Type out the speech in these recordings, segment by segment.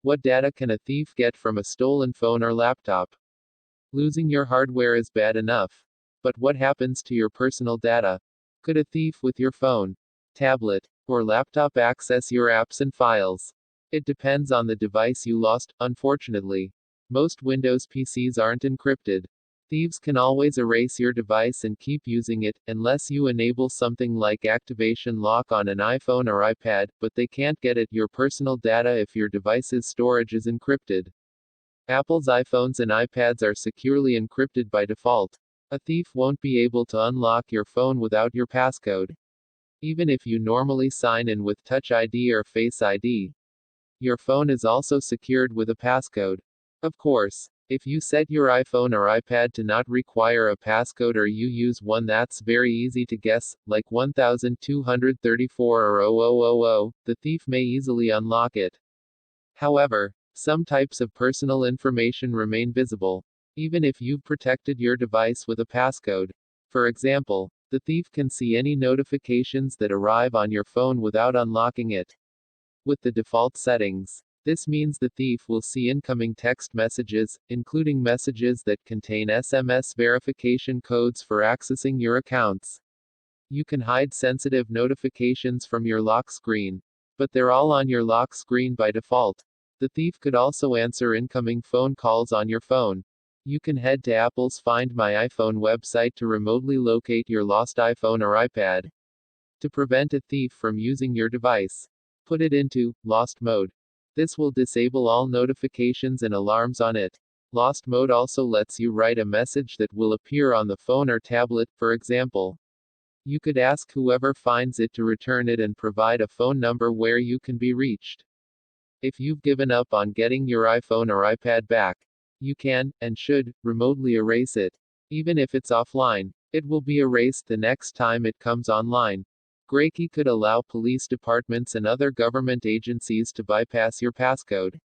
What data can a thief get from a stolen phone or laptop? Losing your hardware is bad enough. But what happens to your personal data? Could a thief with your phone, tablet, or laptop access your apps and files? It depends on the device you lost, unfortunately. Most Windows PCs aren't encrypted. Thieves can always erase your device and keep using it, unless you enable something like activation lock on an iPhone or iPad, but they can't get at your personal data if your device's storage is encrypted. Apple's iPhones and iPads are securely encrypted by default. A thief won't be able to unlock your phone without your passcode. Even if you normally sign in with Touch ID or Face ID, your phone is also secured with a passcode. Of course, if you set your iPhone or iPad to not require a passcode or you use one that's very easy to guess, like 1234 or 0000, the thief may easily unlock it. However, some types of personal information remain visible, even if you've protected your device with a passcode. For example, the thief can see any notifications that arrive on your phone without unlocking it. With the default settings, this means the thief will see incoming text messages, including messages that contain SMS verification codes for accessing your accounts. You can hide sensitive notifications from your lock screen, but they're all on your lock screen by default. The thief could also answer incoming phone calls on your phone. You can head to Apple's Find My iPhone website to remotely locate your lost iPhone or iPad. To prevent a thief from using your device, put it into lost mode. This will disable all notifications and alarms on it. Lost mode also lets you write a message that will appear on the phone or tablet, for example. You could ask whoever finds it to return it and provide a phone number where you can be reached. If you've given up on getting your iPhone or iPad back, you can, and should, remotely erase it. Even if it's offline, it will be erased the next time it comes online. Gracie could allow police departments and other government agencies to bypass your passcode.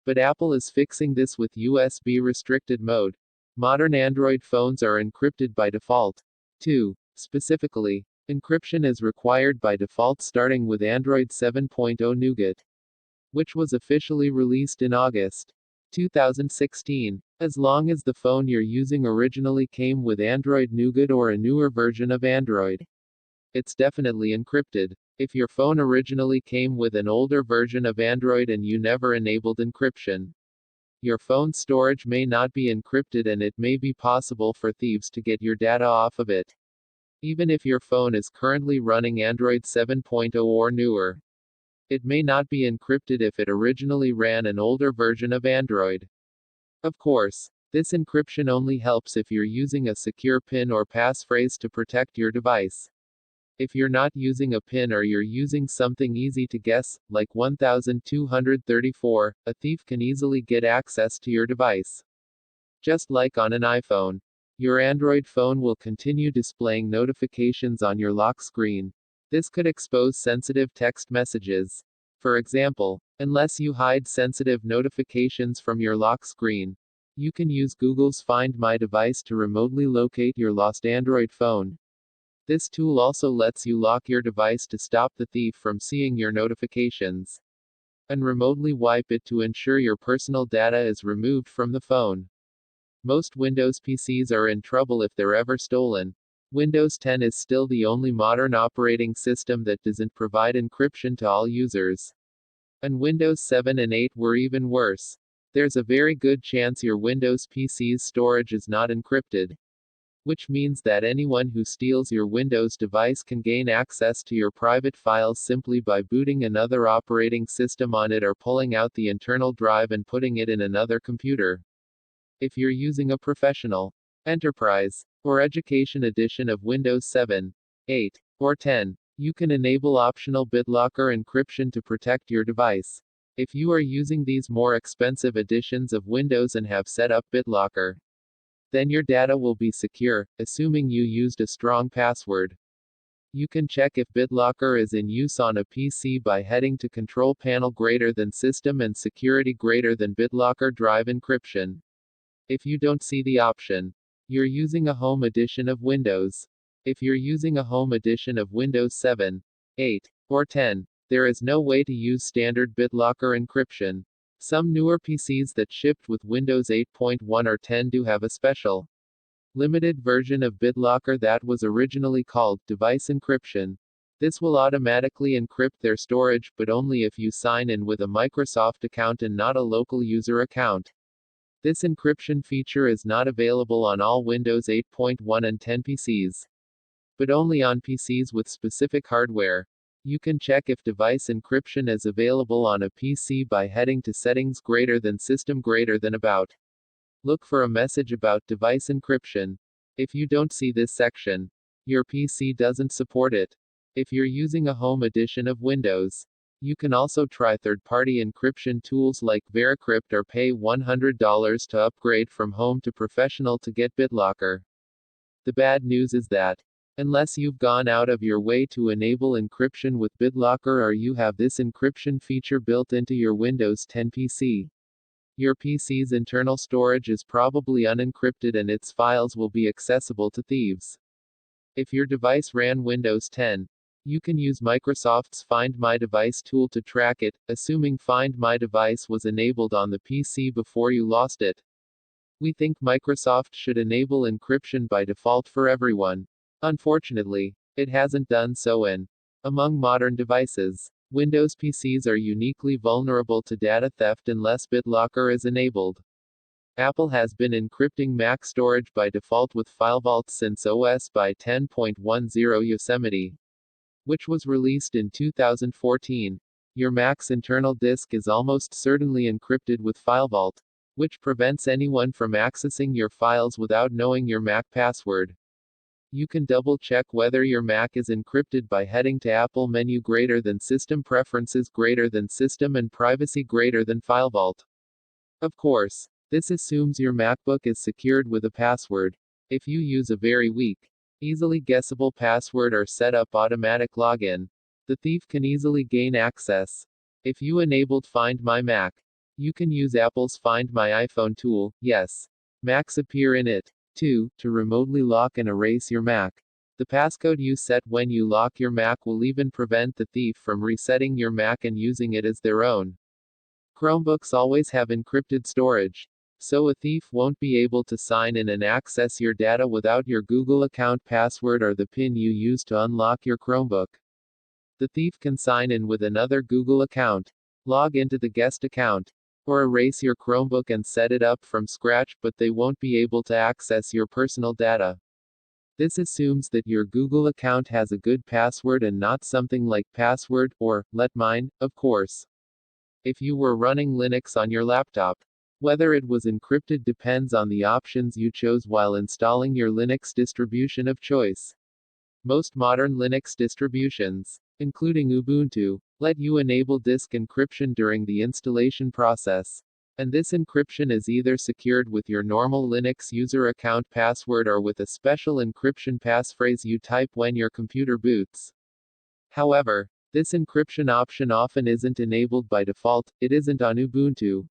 But Apple is fixing this with USB restricted mode. Modern Android phones are encrypted by default. 2. Specifically, encryption is required by default starting with Android 7.0 Nougat, which was officially released in August 2016. As long as the phone you're using originally came with Android Nougat or a newer version of Android, it's definitely encrypted. If your phone originally came with an older version of Android and you never enabled encryption, your phone's storage may not be encrypted and it may be possible for thieves to get your data off of it. Even if your phone is currently running Android 7.0 or newer, it may not be encrypted if it originally ran an older version of Android. Of course, this encryption only helps if you're using a secure PIN or passphrase to protect your device. If you're not using a PIN or you're using something easy to guess, like 1234, a thief can easily get access to your device. Just like on an iPhone, your Android phone will continue displaying notifications on your lock screen. This could expose sensitive text messages. For example, unless you hide sensitive notifications from your lock screen, you can use Google's Find My device to remotely locate your lost Android phone. This tool also lets you lock your device to stop the thief from seeing your notifications, and remotely wipe it to ensure your personal data is removed from the phone. Most Windows PCs are in trouble if they're ever stolen. Windows 10 is still the only modern operating system that doesn't provide encryption to all users. And Windows 7 and 8 were even worse. There's a very good chance your Windows PC's storage is not encrypted, which means that anyone who steals your Windows device can gain access to your private files simply by booting another operating system on it or pulling out the internal drive and putting it in another computer. If you're using a professional, enterprise, or education edition of Windows 7, 8, or 10, you can enable optional BitLocker encryption to protect your device. If you are using these more expensive editions of Windows and have set up BitLocker, then your data will be secure, assuming you used a strong password. You can check if BitLocker is in use on a PC by heading to Control Panel greater than System and Security greater than BitLocker Drive Encryption. If you don't see the option, you're using a home edition of Windows. If you're using a home edition of Windows 7, 8, or 10, there is no way to use standard BitLocker encryption. Some newer PCs that shipped with Windows 8.1 or 10 do have a special limited version of BitLocker that was originally called device encryption. This will automatically encrypt their storage, but only if you sign in with a Microsoft account and not a local user account. This encryption feature is not available on all Windows 8.1 and 10 PCs, but only on PCs with specific hardware. You can check if device encryption is available on a PC by heading to Settings greater than System greater than About. Look for a message about device encryption. If you don't see this section, your PC doesn't support it. If you're using a home edition of Windows, you can also try third-party encryption tools like Veracrypt or pay $100 to upgrade from home to professional to get BitLocker. The bad news is that, unless you've gone out of your way to enable encryption with BitLocker or you have this encryption feature built into your Windows 10 PC, your PC's internal storage is probably unencrypted and its files will be accessible to thieves. If your device ran Windows 10, you can use Microsoft's Find My Device tool to track it, assuming Find My Device was enabled on the PC before you lost it. We think Microsoft should enable encryption by default for everyone. Unfortunately, it hasn't done so among modern devices. Windows PCs are uniquely vulnerable to data theft unless BitLocker is enabled. Apple has been encrypting Mac storage by default with FileVault since OS by 10.10 Yosemite, which was released in 2014. Your Mac's internal disk is almost certainly encrypted with FileVault, which prevents anyone from accessing your files without knowing your Mac password. You can double-check whether your Mac is encrypted by heading to Apple menu greater than System Preferences greater than System and Privacy greater than FileVault. Of course, this assumes your MacBook is secured with a password. If you use a very weak, easily guessable password or set up automatic login, the thief can easily gain access. If you enabled Find My Mac, you can use Apple's Find My iPhone tool. Yes, Macs appear in it, too, to remotely lock and erase your Mac. The passcode you set when you lock your Mac will even prevent the thief from resetting your Mac and using it as their own. Chromebooks always have encrypted storage, so a thief won't be able to sign in and access your data without your Google account password or the PIN you use to unlock your Chromebook. The thief can sign in with another Google account, log into the guest account, or erase your Chromebook and set it up from scratch, but they won't be able to access your personal data. This assumes that your Google account has a good password and not something like password, or, let mine, of course. If you were running Linux on your laptop, whether it was encrypted depends on the options you chose while installing your Linux distribution of choice. Most modern Linux distributions, including Ubuntu, let you enable disk encryption during the installation process. And this encryption is either secured with your normal Linux user account password or with a special encryption passphrase you type when your computer boots. However, this encryption option often isn't enabled by default. It isn't on Ubuntu.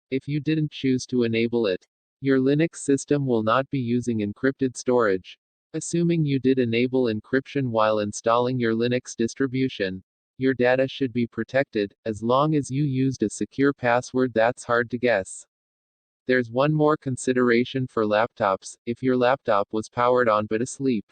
If you didn't choose to enable it, your Linux system will not be using encrypted storage. Assuming you did enable encryption while installing your Linux distribution, your data should be protected, as long as you used a secure password that's hard to guess. There's one more consideration for laptops: if your laptop was powered on but asleep,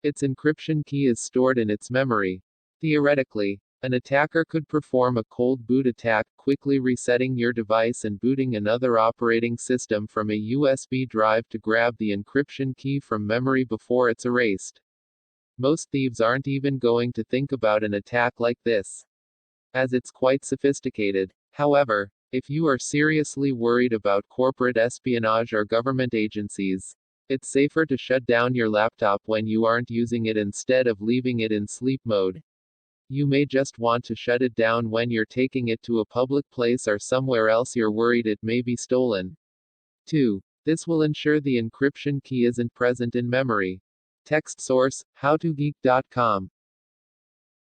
its encryption key is stored in its memory. Theoretically, an attacker could perform a cold boot attack, quickly resetting your device and booting another operating system from a USB drive to grab the encryption key from memory before it's erased. Most thieves aren't even going to think about an attack like this, as it's quite sophisticated. However, if you are seriously worried about corporate espionage or government agencies, it's safer to shut down your laptop when you aren't using it instead of leaving it in sleep mode. You may just want to shut it down when you're taking it to a public place or somewhere else you're worried it may be stolen. 2. This will ensure the encryption key isn't present in memory. Text source: howtogeek.com.